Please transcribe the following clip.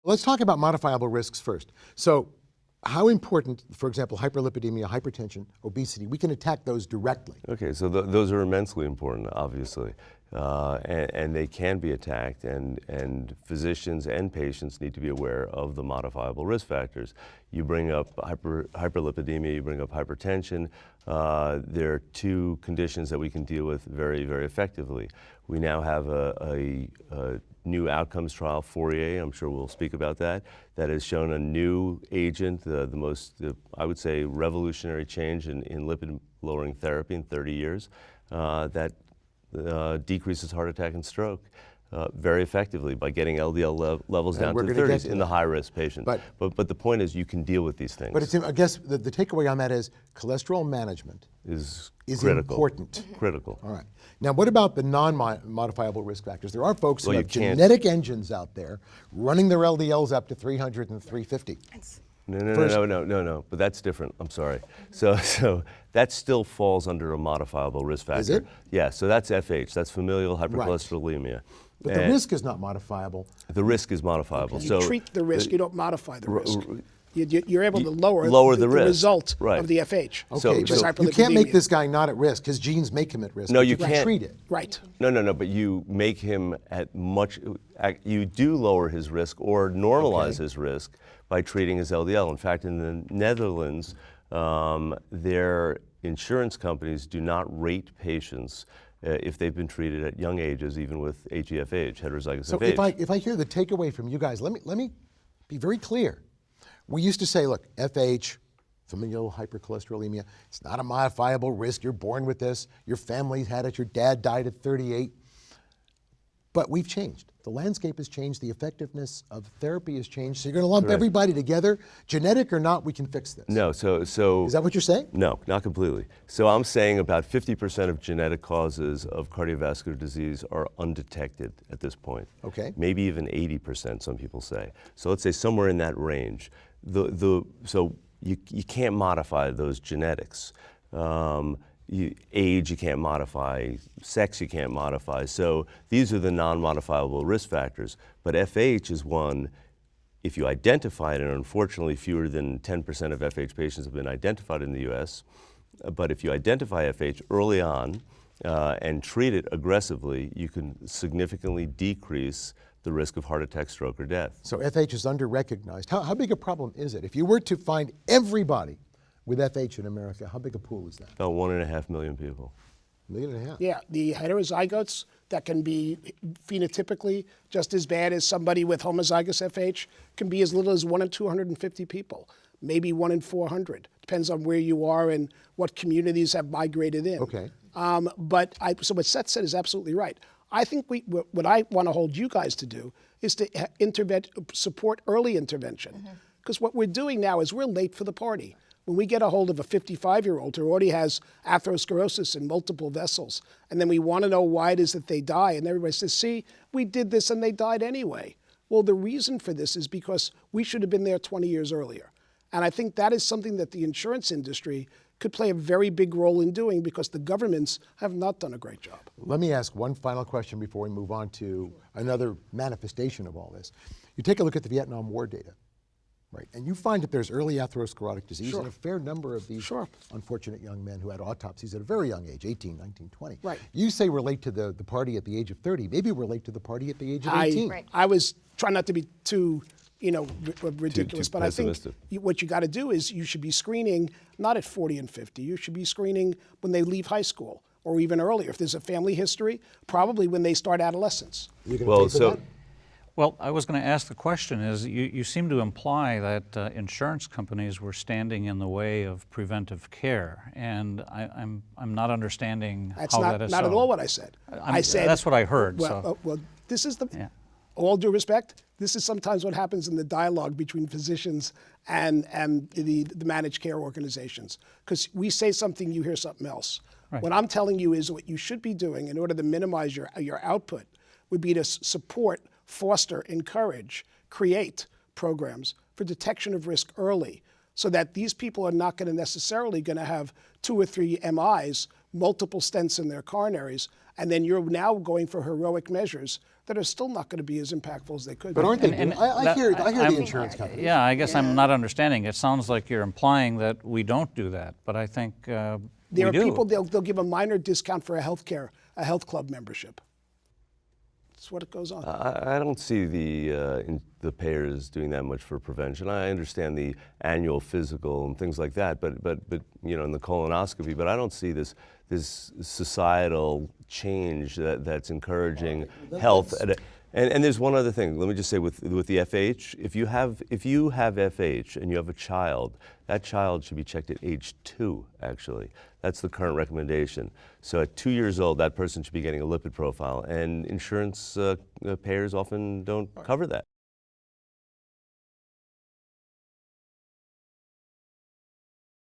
Let's talk about modifiable risks first. So how important, for example, hyperlipidemia, hypertension, obesity, we can attack those directly. Okay, so those are immensely important, obviously, and they can be attacked, and physicians and patients need to be aware of the modifiable risk factors. You bring up hyperlipidemia, you bring up hypertension. There are two conditions that we can deal with very, very effectively. We now have a new outcomes trial, Fourier, I'm sure we'll speak about that has shown a new agent, the most, I would say, revolutionary change in lipid-lowering therapy in 30 years that decreases heart attack and stroke very effectively by getting LDL levels down to the 30s in the high-risk patients. But the point is you can deal with these things. But it's, I guess the takeaway on that is cholesterol management is critical. Important. Critical. All right. Now, what about the non-modifiable risk factors? There are folks who have genetic engines out there running their LDLs up to 300 and 350. No, but that's different. I'm sorry. So that still falls under a modifiable risk factor. Is it? Yeah, so that's FH, that's familial hypercholesterolemia. Right. But the risk is not modifiable. The risk is modifiable. Okay. You treat the risk, you don't modify the risk. You're able to lower the risk. result of the FH. Okay, but you can't make this guy not at risk. His genes make him at risk. No, you can't treat it. Right. No, but you make him at much, you do lower his risk or normalize his risk by treating his LDL. In fact, in the Netherlands, their insurance companies do not rate patients if they've been treated at young ages, even with HeFH, heterozygous FH. So if I hear the takeaway from you guys, let me be very clear. We used to say, look, FH, familial hypercholesterolemia, it's not a modifiable risk. You're born with this. Your family's had it. Your dad died at 38. But we've changed. The landscape has changed. The effectiveness of therapy has changed. So you're going to lump everybody together. Genetic or not, we can fix this. No, so is that what you're saying? No, not completely. So I'm saying about 50% of genetic causes of cardiovascular disease are undetected at this point. Okay. Maybe even 80%, some people say. So let's say somewhere in that range. So you can't modify those genetics. Age you can't modify, sex you can't modify. So these are the non-modifiable risk factors. But FH is one, if you identify it, and unfortunately fewer than 10% of FH patients have been identified in the US, but if you identify FH early on and treat it aggressively, you can significantly decrease the risk of heart attack, stroke, or death. So FH is under-recognized. How big a problem is it? If you were to find everybody with FH in America, how big a pool is that? About 1.5 million people. 1.5 million? Yeah, the heterozygotes that can be phenotypically just as bad as somebody with homozygous FH can be as little as 1 in 250 people, maybe 1 in 400. Depends on where you are and what communities have migrated in. Okay. So what Seth said is absolutely right. I think what I want to hold you guys to do is to support early intervention. Because what we're doing now is we're late for the party. When we get a hold of a 55-year-old who already has atherosclerosis in multiple vessels, and then we want to know why it is that they die, and everybody says, see, we did this and they died anyway. Well, the reason for this is because we should have been there 20 years earlier. And I think that is something that the insurance industry could play a very big role in doing because the governments have not done a great job. Let me ask one final question before we move on to another manifestation of all this. You take a look at the Vietnam War data. Right. And you find that there's early atherosclerotic disease and a fair number of these unfortunate young men who had autopsies at a very young age, 18, 19, 20. Right. You say relate to the party at the age of 30. Maybe relate to the party at the age of 18. I was trying not to be too ridiculous, but I think what you got to do is you should be screening not at 40 and 50. You should be screening when they leave high school or even earlier. If there's a family history, probably when they start adolescence. Well, I was going to ask the question is, you seem to imply that insurance companies were standing in the way of preventive care, and I'm not understanding how that is so. That's not at all what I said. I said that's what I heard. Well, this is all due respect, this is sometimes what happens in the dialogue between physicians and the managed care organizations. Because we say something, you hear something else. Right. What I'm telling you is what you should be doing in order to minimize your output would be to support, foster, encourage, create programs for detection of risk early so that these people are not necessarily going to have 2 or 3 MIs multiple stents in their coronaries, and then you're now going for heroic measures that are still not going to be as impactful as they could But be. aren't they? I hear the insurance companies. Yeah, I guess I'm not understanding. It sounds like you're implying that we don't do that, but I think There we are do. people, they'll give a minor discount for a health club membership. That's what it goes on. I don't see the payers doing that much for prevention. I understand the annual physical and things like that, but you know, in the colonoscopy. But I don't see this societal change that's encouraging health. And there's one other thing. Let me just say with the FH, if you have FH and you have a child, that child should be checked at age 2. Actually, that's the current recommendation. So at 2 years old, that person should be getting a lipid profile, and insurance payers often don't cover that.